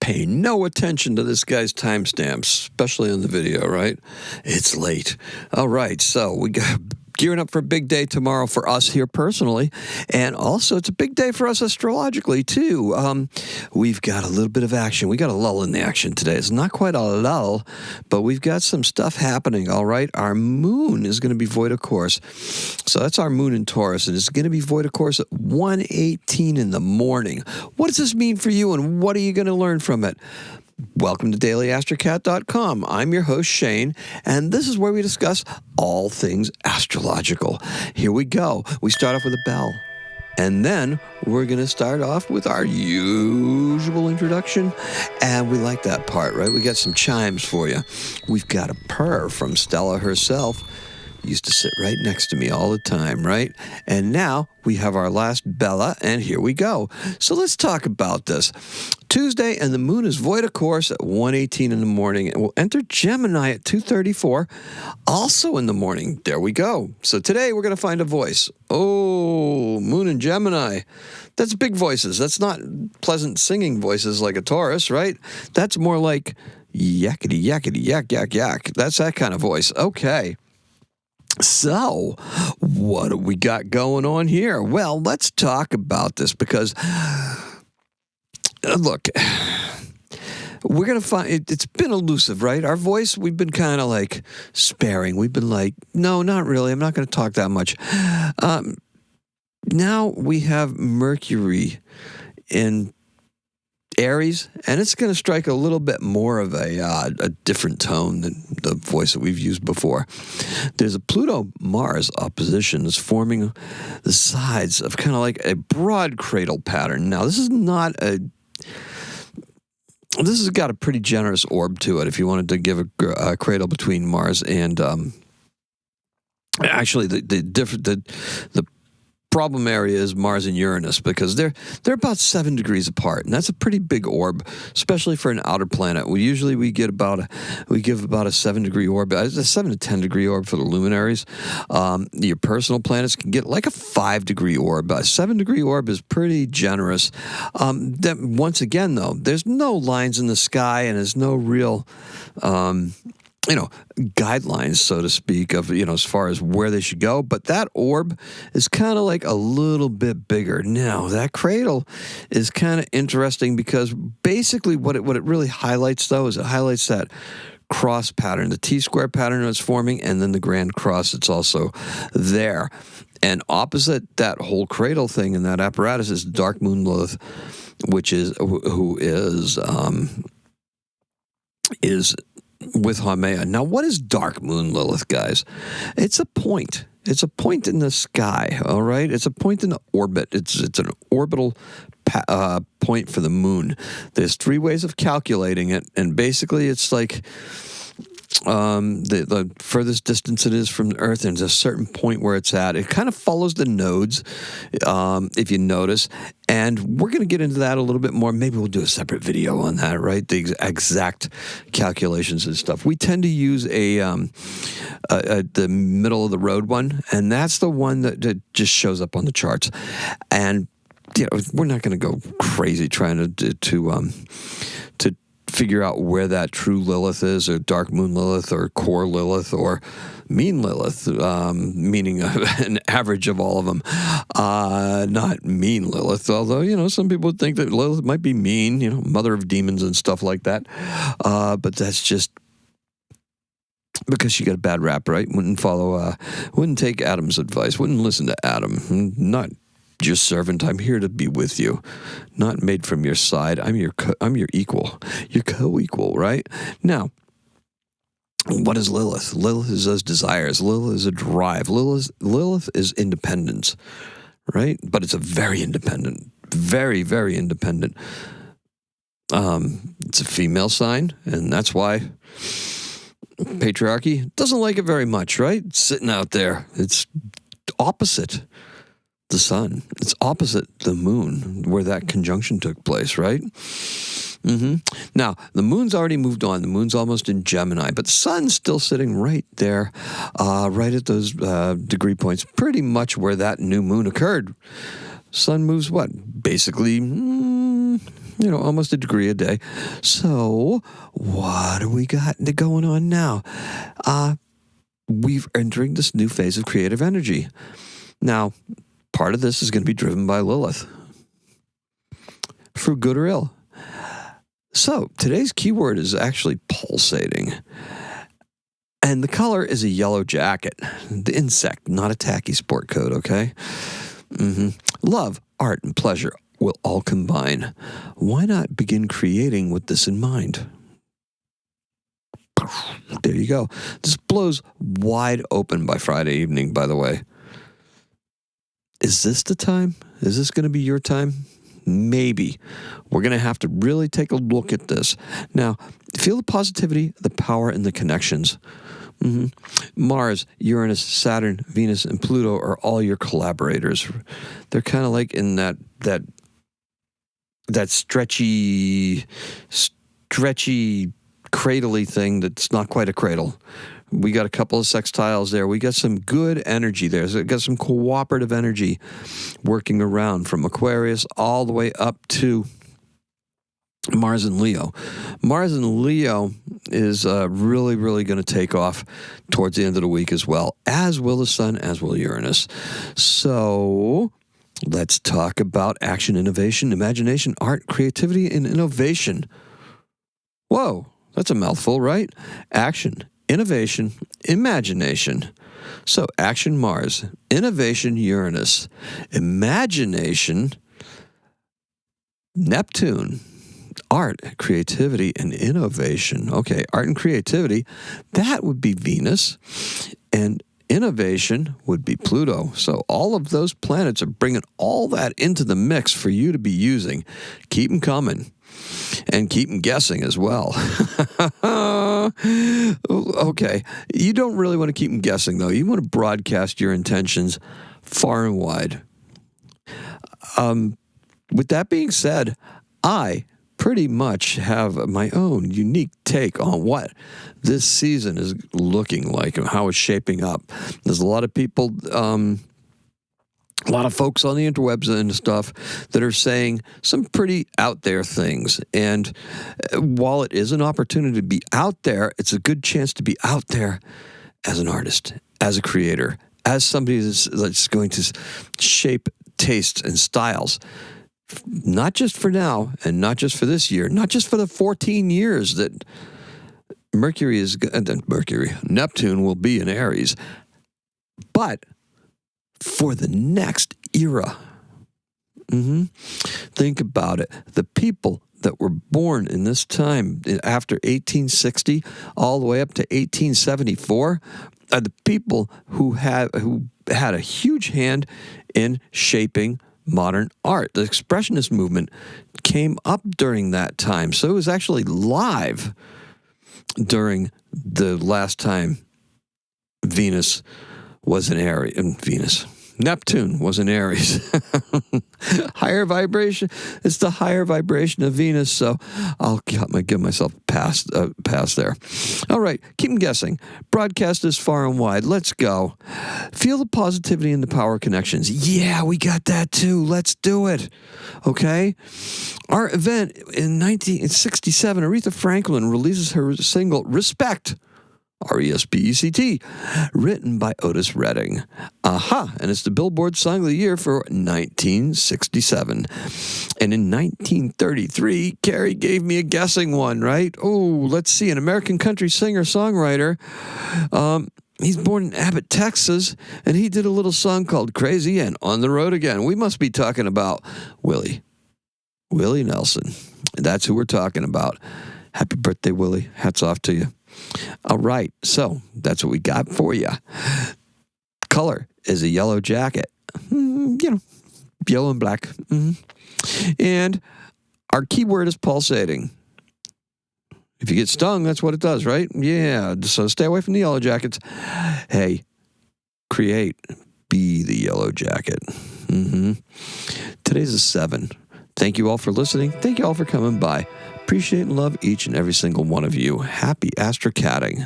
Pay no attention to this guy's timestamps, especially in the video, right? It's late. All right, so we got gearing up for a big day tomorrow for us here personally, and also it's a big day for us astrologically too. We've got a little bit of action. We got a lull in the action today. It's not quite a lull, but we've got some stuff happening, all right? Our moon is going to be void of course. So that's our moon in Taurus, and it's going to be void of course at 1:18 in the morning. What does this mean for you, and what are you going to learn from it? Welcome to daily-astrocat.com. I'm your host, Shane, and this is where we discuss all things astrological. Here we go. We start off with a bell, and then we're going to start off with our usual introduction, and we like that part, right? We got some chimes for you. We've got a purr from Stella herself. Used to sit right next to me all the time, right? And now we have our last Bella, and here we go. So let's talk about this. Tuesday, and the moon is void of course at 1:18 in the morning. It will enter Gemini at 2:34, also in the morning. There we go. So today we're going to find a voice. Oh, moon in Gemini. That's big voices. That's not pleasant singing voices like a Taurus, right? That's more like yakety, yakety, yak, yak, yak. That's that kind of voice. Okay. So, what do we got going on here? Well, let's talk about this because, look, we're going to find, it's been elusive, right? Our voice, we've been kind of like sparing. We've been like, no, not really. I'm not going to talk that much. Now we have Mercury in Aries, and it's going to strike a little bit more of a different tone than the voice that we've used before. There's a Pluto-Mars opposition that's forming the sides of kind of like a broad cradle pattern. Now, this is not a... This has got a pretty generous orb to it if you wanted to give a cradle between Mars and... actually, the problem area is Mars and Uranus because they're about 7 degrees apart, and that's a pretty big orb, especially for an outer planet. We give about a 7-degree orb, a 7 to 10 degree orb for the luminaries. Your personal planets can get like a 5-degree orb. A 7-degree orb is pretty generous. That once again though, there's no lines in the sky, and there's no real guidelines, so to speak, of, as far as where they should go. But that orb is kind of like a little bit bigger. Now, that cradle is kind of interesting because basically what it really highlights, though, is it highlights that cross pattern, the T-square pattern that's forming, and then the grand cross that's also there. And opposite that whole cradle thing and that apparatus is Dark Moon Lilith, who is with Haumea. Now, what is Dark Moon Lilith, guys? It's a point. It's a point in the sky, all right? It's a point in the orbit. It's an orbital point for the moon. There's 3 ways of calculating it, and basically it's like the furthest distance it is from the Earth, and there's a certain point where it's at. It kind of follows the nodes, if you notice, and we're going to get into that a little bit more. Maybe we'll do a separate video on that, right? The exact calculations and stuff. We tend to use the middle of the road one, and that's the one that just shows up on the charts. And we're not going to go crazy trying to figure out where that true Lilith is, or Dark Moon Lilith, or core Lilith, or mean Lilith, meaning an average of all of them. Not mean Lilith, although, some people would think that Lilith might be mean, mother of demons and stuff like that. But that's just because she got a bad rap, right? Wouldn't take Adam's advice, wouldn't listen to Adam. Not your servant, I'm here to be with you, not made from your side. I'm your equal, your co-equal, right? Now, what is Lilith? Lilith is those desires. Lilith is a drive. Lilith is independence, right? But it's a very independent, very, very independent. It's a female sign, and that's why patriarchy doesn't like it very much, right? It's sitting out there. It's opposite the sun. It's opposite the moon, where that conjunction took place, right? Now, the moon's already moved on. The moon's almost in Gemini, but the sun's still sitting right there, right at those degree points, pretty much where that new moon occurred. Sun moves what? Basically almost a degree a day. So what do we got going on now? We're entering this new phase of creative energy. Now, part of this is going to be driven by Lilith, for good or ill. So today's keyword is actually pulsating. And the color is a yellow jacket. The insect, not a tacky sport coat, okay? Love, art, and pleasure will all combine. Why not begin creating with this in mind? There you go. This blows wide open by Friday evening, by the way. Is this the time? Is this going to be your time? Maybe. We're going to have to really take a look at this. Now, feel the positivity, the power, and the connections. Mars, Uranus, Saturn, Venus, and Pluto are all your collaborators. They're kind of like in that stretchy, cradly thing that's not quite a cradle. We got a couple of sextiles there. We got some good energy there. So we got some cooperative energy working around from Aquarius all the way up to Mars and Leo. Mars and Leo is really, really going to take off towards the end of the week as well, as will the Sun, as will Uranus. So let's talk about action, innovation, imagination, art, creativity, and innovation. Whoa, that's a mouthful, right? Action, innovation, imagination. So action, Mars, innovation, Uranus, imagination, Neptune, art, creativity, and innovation. Okay, art and creativity, that would be Venus, and innovation would be Pluto. So all of those planets are bringing all that into the mix for you to be using. Keep them coming. And keep them guessing as well. Okay. You don't really want to keep them guessing, though. You want to broadcast your intentions far and wide. With that being said, I pretty much have my own unique take on what this season is looking like and how it's shaping up. There's a lot of people... a lot of folks on the interwebs and stuff that are saying some pretty out there things. And while it is an opportunity to be out there, it's a good chance to be out there as an artist, as a creator, as somebody that's going to shape tastes and styles. Not just for now and not just for this year, not just for the 14 years that Neptune will be in Aries, but for the next era. Think about it. The people that were born in this time after 1860 all the way up to 1874 are the people who had a huge hand in shaping modern art. The Expressionist movement came up during that time. So it was actually live during the last time Neptune was in Aries. Higher vibration. It's the higher vibration of Venus, so I'll give myself a pass there. All right, keep them guessing. Broadcast is far and wide. Let's go. Feel the positivity and the power connections. Yeah, we got that too. Let's do it. Okay? Our event in 1967, Aretha Franklin releases her single, Respect. R-E-S-P-E-C-T, written by Otis Redding. And it's the Billboard Song of the Year for 1967. And in 1933, Carrie gave me a guessing one, right? Oh, let's see, an American country singer-songwriter. He's born in Abbott, Texas, and he did a little song called Crazy and On the Road Again. We must be talking about Willie Nelson. That's who we're talking about. Happy birthday, Willie. Hats off to you. All right, so that's what we got for you. Color is a yellow jacket. Yellow and black. And our keyword is pulsating. If you get stung, that's what it does, right? Yeah, so stay away from the yellow jackets. Hey, create, be the yellow jacket. Today's a 7. Thank you all for listening. Thank you all for coming by. Appreciate and love each and every single one of you. Happy astrocatting.